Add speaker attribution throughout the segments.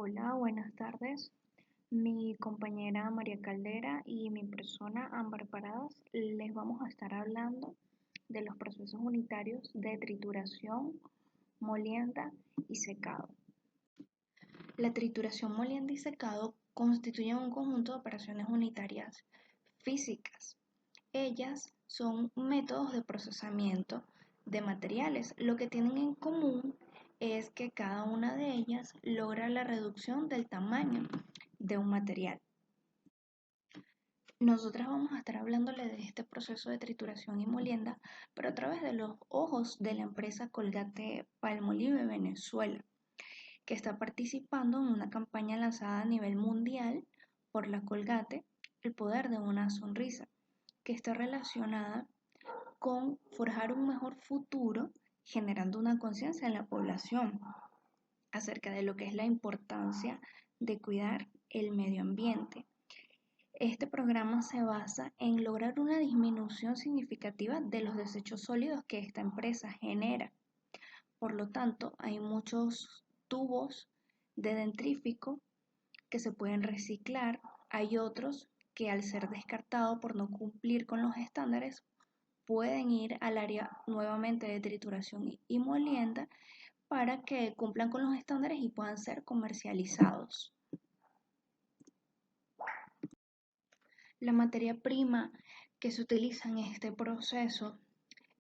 Speaker 1: Hola, buenas tardes. Mi compañera María Caldera y mi persona Ámbar Paradas les vamos a estar hablando de los procesos unitarios de trituración, molienda y secado. La trituración, molienda y secado constituyen un conjunto de operaciones unitarias físicas. Ellas son métodos de procesamiento de materiales. Lo que tienen en común es que cada una de ellas logra la reducción del tamaño de un material. Nosotras vamos a estar hablándole de este proceso de trituración y molienda, pero a través de los ojos de la empresa Colgate Palmolive Venezuela, que está participando en una campaña lanzada a nivel mundial por la Colgate, El poder de una sonrisa, que está relacionada con forjar un mejor futuro, generando una conciencia en la población acerca de lo que es la importancia de cuidar el medio ambiente. Este programa se basa en lograr una disminución significativa de los desechos sólidos que esta empresa genera. Por lo tanto, hay muchos tubos de dentrífico que se pueden reciclar. Hay otros que, al ser descartados por no cumplir con los estándares, pueden ir al área nuevamente de trituración y molienda para que cumplan con los estándares y puedan ser comercializados. La materia prima que se utiliza en este proceso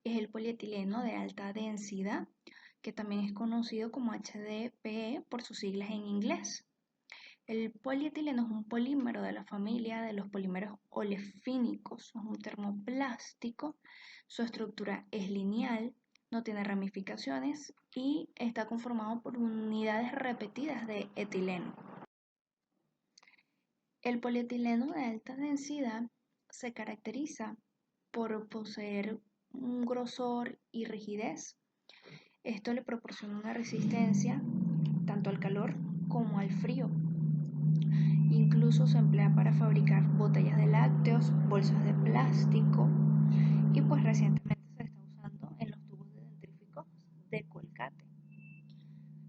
Speaker 1: es el polietileno de alta densidad, que también es conocido como HDPE por sus siglas en inglés. El polietileno es un polímero de la familia de los polímeros olefínicos, es un termoplástico, su estructura es lineal, no tiene ramificaciones y está conformado por unidades repetidas de etileno. El polietileno de alta densidad se caracteriza por poseer un grosor y rigidez. Esto le proporciona una resistencia tanto al calor como al frío. Incluso se emplea para fabricar botellas de lácteos, bolsas de plástico y pues recientemente se está usando en los tubos de dentríficos de Colgate.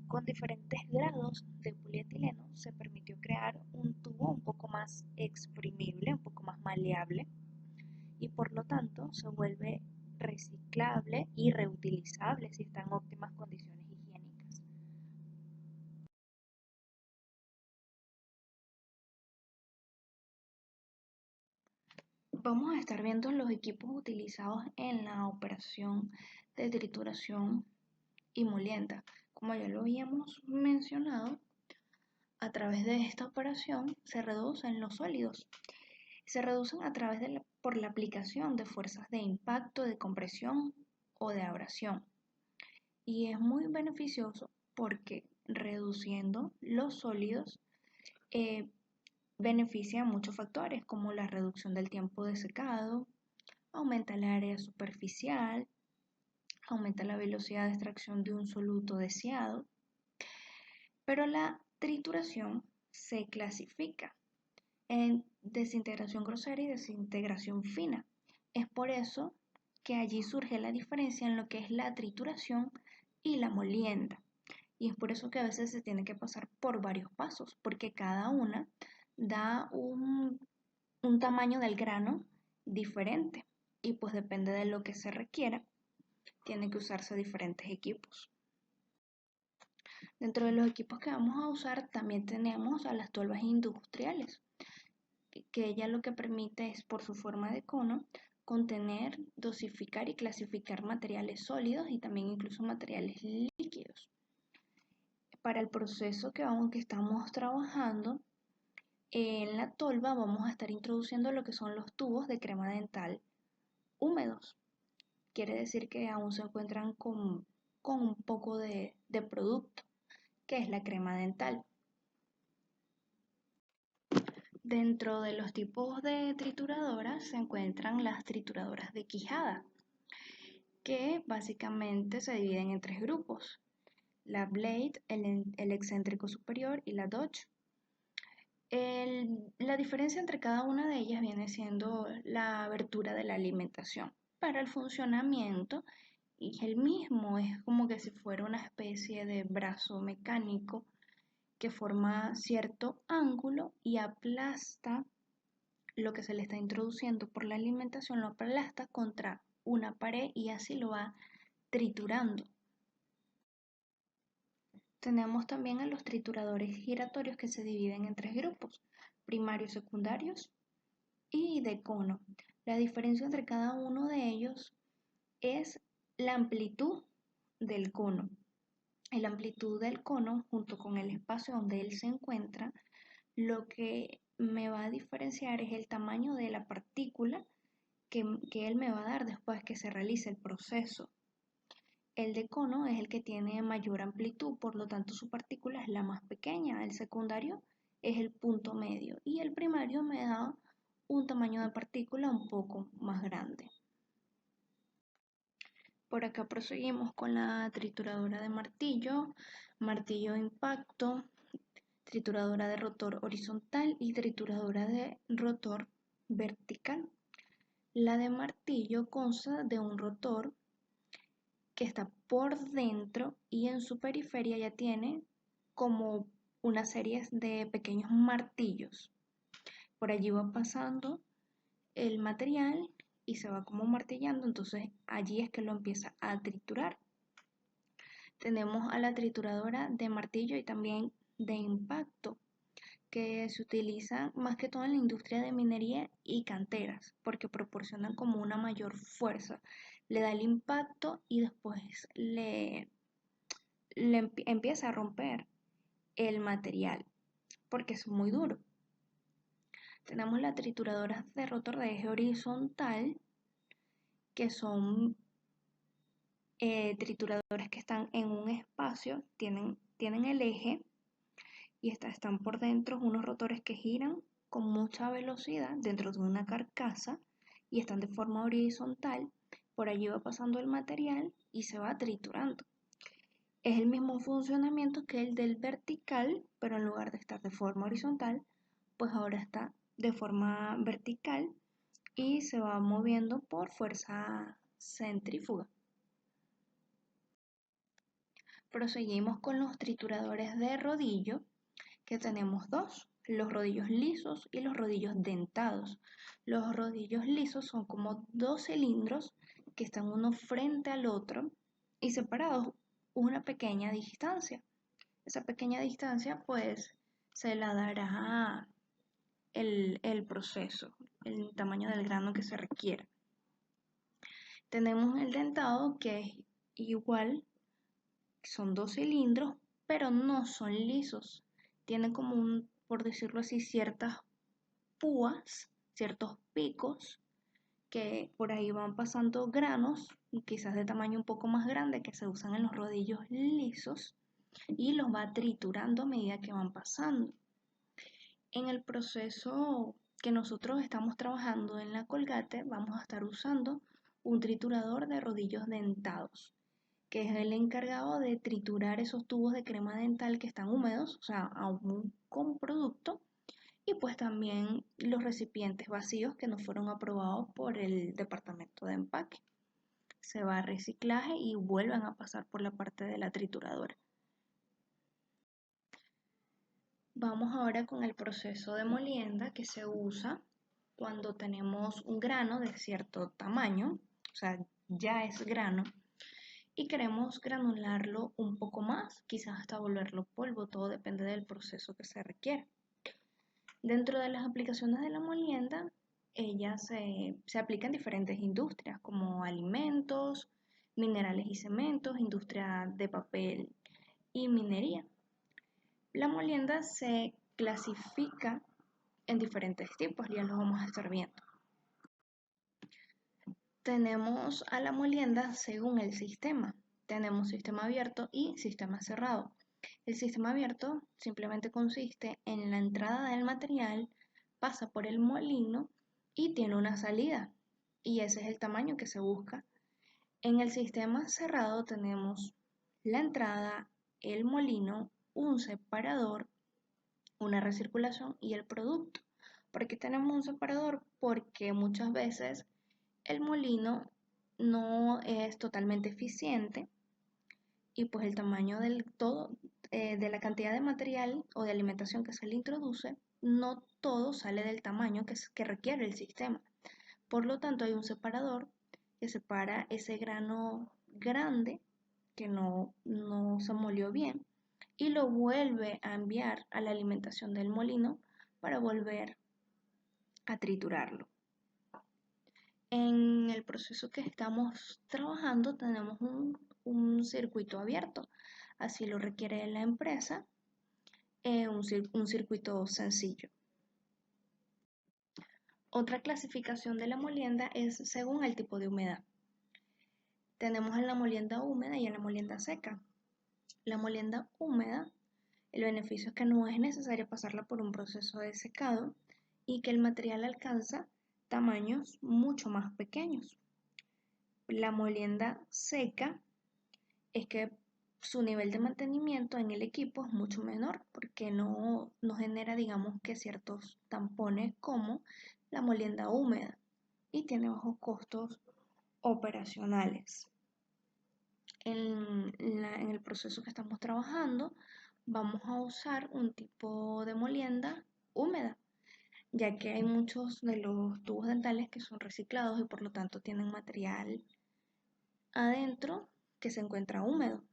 Speaker 1: Con diferentes grados de polietileno se permitió crear un tubo un poco más exprimible, un poco más maleable y por lo tanto se vuelve reciclable y reutilizable si está en óptimas condiciones higiénicas. Vamos a estar viendo los equipos utilizados en la operación de trituración y molienda. Como ya lo habíamos mencionado, a través de esta operación se reducen los sólidos. Se reducen a través por la aplicación de fuerzas de impacto, de compresión o de abrasión. Y es muy beneficioso porque reduciendo los sólidos eh, beneficia a muchos factores como la reducción del tiempo de secado, aumenta el área superficial, aumenta la velocidad de extracción de un soluto deseado, pero la trituración se clasifica en desintegración grosera y desintegración fina. Es por eso que allí surge la diferencia en lo que es la trituración y la molienda. Y es por eso que a veces se tiene que pasar por varios pasos, porque cada una da un tamaño del grano diferente y pues depende de lo que se requiera, tiene que usarse diferentes equipos. Dentro de los equipos que vamos a usar también tenemos a las tolvas industriales, que ella lo que permite es, por su forma de cono, contener, dosificar y clasificar materiales sólidos y también incluso materiales líquidos. Para el proceso que estamos trabajando, en la tolva vamos a estar introduciendo lo que son los tubos de crema dental húmedos. Quiere decir que aún se encuentran con un poco de producto, que es la crema dental. Dentro de los tipos de trituradoras se encuentran las trituradoras de quijada, que básicamente se dividen en tres grupos: la Blade, el excéntrico superior y la Dodge. La diferencia entre cada una de ellas viene siendo la abertura de la alimentación. Para el funcionamiento es el mismo, es como que si fuera una especie de brazo mecánico que forma cierto ángulo y aplasta lo que se le está introduciendo por la alimentación, lo aplasta contra una pared y así lo va triturando. Tenemos también a los trituradores giratorios que se dividen en tres grupos: primarios, secundarios y de cono. La diferencia entre cada uno de ellos es la amplitud del cono. La amplitud del cono, junto con el espacio donde él se encuentra, lo que me va a diferenciar es el tamaño de la partícula que él me va a dar después que se realice el proceso. El de cono es el que tiene mayor amplitud, por lo tanto su partícula es la más pequeña. El secundario es el punto medio y el primario me da un tamaño de partícula un poco más grande. Por acá proseguimos con la trituradora de martillo, martillo de impacto, trituradora de rotor horizontal y trituradora de rotor vertical. La de martillo consta de un rotor que está por dentro y en su periferia ya tiene como una serie de pequeños martillos. Por allí va pasando el material y se va como martillando, entonces allí es que lo empieza a triturar. Tenemos a la trituradora de martillo y también de impacto, que se utiliza más que todo en la industria de minería y canteras, porque proporcionan como una mayor fuerza. Le da el impacto y después empieza a romper el material, porque es muy duro. Tenemos las trituradoras de rotor de eje horizontal, que son trituradores que están en un espacio, tienen el eje y están por dentro unos rotores que giran con mucha velocidad dentro de una carcasa y están de forma horizontal. Por allí va pasando el material y se va triturando. Es el mismo funcionamiento que el del vertical, pero en lugar de estar de forma horizontal, pues ahora está de forma vertical y se va moviendo por fuerza centrífuga. Proseguimos con los trituradores de rodillo, que tenemos dos: los rodillos lisos y los rodillos dentados. Los rodillos lisos son como dos cilindros que están uno frente al otro y separados una pequeña distancia. Esa pequeña distancia pues se la dará el proceso, el tamaño del grano que se requiera. Tenemos el dentado, que es igual, son dos cilindros, pero no son lisos. Tienen como por decirlo así, ciertas púas, ciertos picos, que por ahí van pasando granos, quizás de tamaño un poco más grande, que se usan en los rodillos lisos, y los va triturando a medida que van pasando. En el proceso que nosotros estamos trabajando en la Colgate, vamos a estar usando un triturador de rodillos dentados, que es el encargado de triturar esos tubos de crema dental que están húmedos, o sea, aún con producto, y pues también los recipientes vacíos que no fueron aprobados por el departamento de empaque. Se va a reciclaje y vuelven a pasar por la parte de la trituradora. Vamos ahora con el proceso de molienda, que se usa cuando tenemos un grano de cierto tamaño, o sea, ya es grano, y queremos granularlo un poco más, quizás hasta volverlo polvo, todo depende del proceso que se requiera. Dentro de las aplicaciones de la molienda, ella se aplica en diferentes industrias, como alimentos, minerales y cementos, industria de papel y minería. La molienda se clasifica en diferentes tipos, ya los vamos a estar viendo. Tenemos a la molienda según el sistema. Tenemos sistema abierto y sistema cerrado. El sistema abierto simplemente consiste en la entrada del material, pasa por el molino y tiene una salida. Y ese es el tamaño que se busca. En el sistema cerrado tenemos la entrada, el molino, un separador, una recirculación y el producto. ¿Por qué tenemos un separador? Porque muchas veces el molino no es totalmente eficiente y pues el tamaño del todo de la cantidad de material o de alimentación que se le introduce, no todo sale del tamaño que requiere el sistema. Por lo tanto, hay un separador que separa ese grano grande que no se molió bien y lo vuelve a enviar a la alimentación del molino para volver a triturarlo. En el proceso que estamos trabajando tenemos un circuito abierto, así lo requiere la empresa, un circuito sencillo. Otra clasificación de la molienda es según el tipo de humedad. Tenemos a la molienda húmeda y a la molienda seca. La molienda húmeda, el beneficio es que no es necesario pasarla por un proceso de secado y que el material alcanza tamaños mucho más pequeños. La molienda seca es que su nivel de mantenimiento en el equipo es mucho menor porque no genera, digamos, que ciertos tampones como la molienda húmeda y tiene bajos costos operacionales. En el proceso que estamos trabajando vamos a usar un tipo de molienda húmeda, ya que hay muchos de los tubos dentales que son reciclados y por lo tanto tienen material adentro que se encuentra húmedo.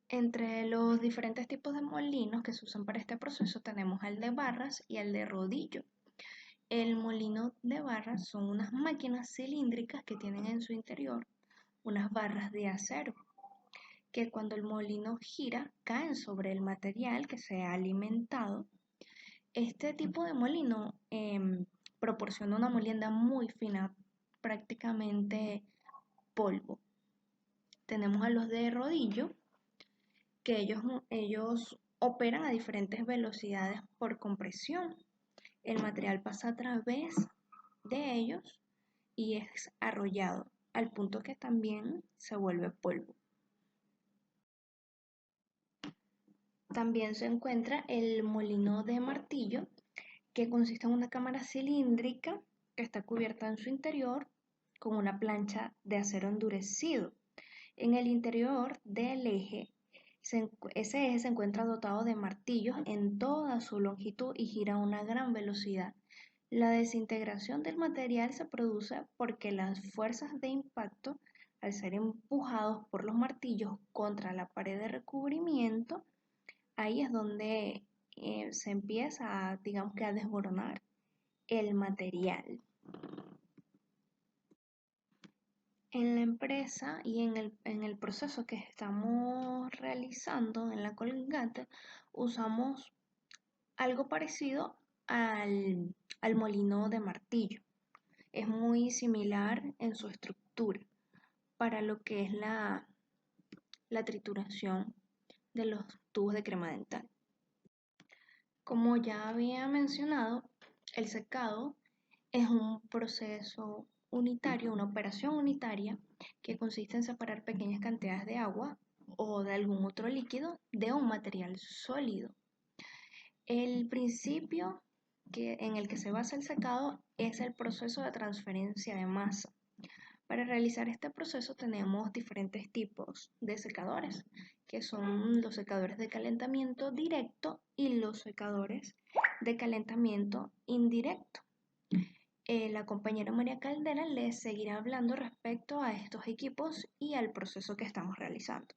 Speaker 1: Entre los diferentes tipos de molinos que se usan para este proceso tenemos el de barras y el de rodillo. El molino de barras son unas máquinas cilíndricas que tienen en su interior unas barras de acero que cuando el molino gira caen sobre el material que se ha alimentado. Este tipo de molino proporciona una molienda muy fina, prácticamente polvo. Tenemos a los de rodillo, que ellos operan a diferentes velocidades por compresión. El material pasa a través de ellos y es arrollado, al punto que también se vuelve polvo. También se encuentra el molino de martillo, que consiste en una cámara cilíndrica que está cubierta en su interior con una plancha de acero endurecido. En el interior del eje, ese eje se encuentra dotado de martillos en toda su longitud y gira a una gran velocidad. La desintegración del material se produce porque las fuerzas de impacto, al ser empujados por los martillos contra la pared de recubrimiento, ahí es donde se empieza, digamos que a desboronar el material. En la empresa y en el proceso que estamos realizando en la Colgate, usamos algo parecido al molino de martillo. Es muy similar en su estructura para lo que es la trituración de los tubos de crema dental. Como ya había mencionado, el secado es un proceso unitario, una operación unitaria que consiste en separar pequeñas cantidades de agua o de algún otro líquido de un material sólido. El principio en el que se basa el secado es el proceso de transferencia de masa. Para realizar este proceso tenemos diferentes tipos de secadores, que son los secadores de calentamiento directo y los secadores de calentamiento indirecto. La compañera María Caldera les seguirá hablando respecto a estos equipos y al proceso que estamos realizando.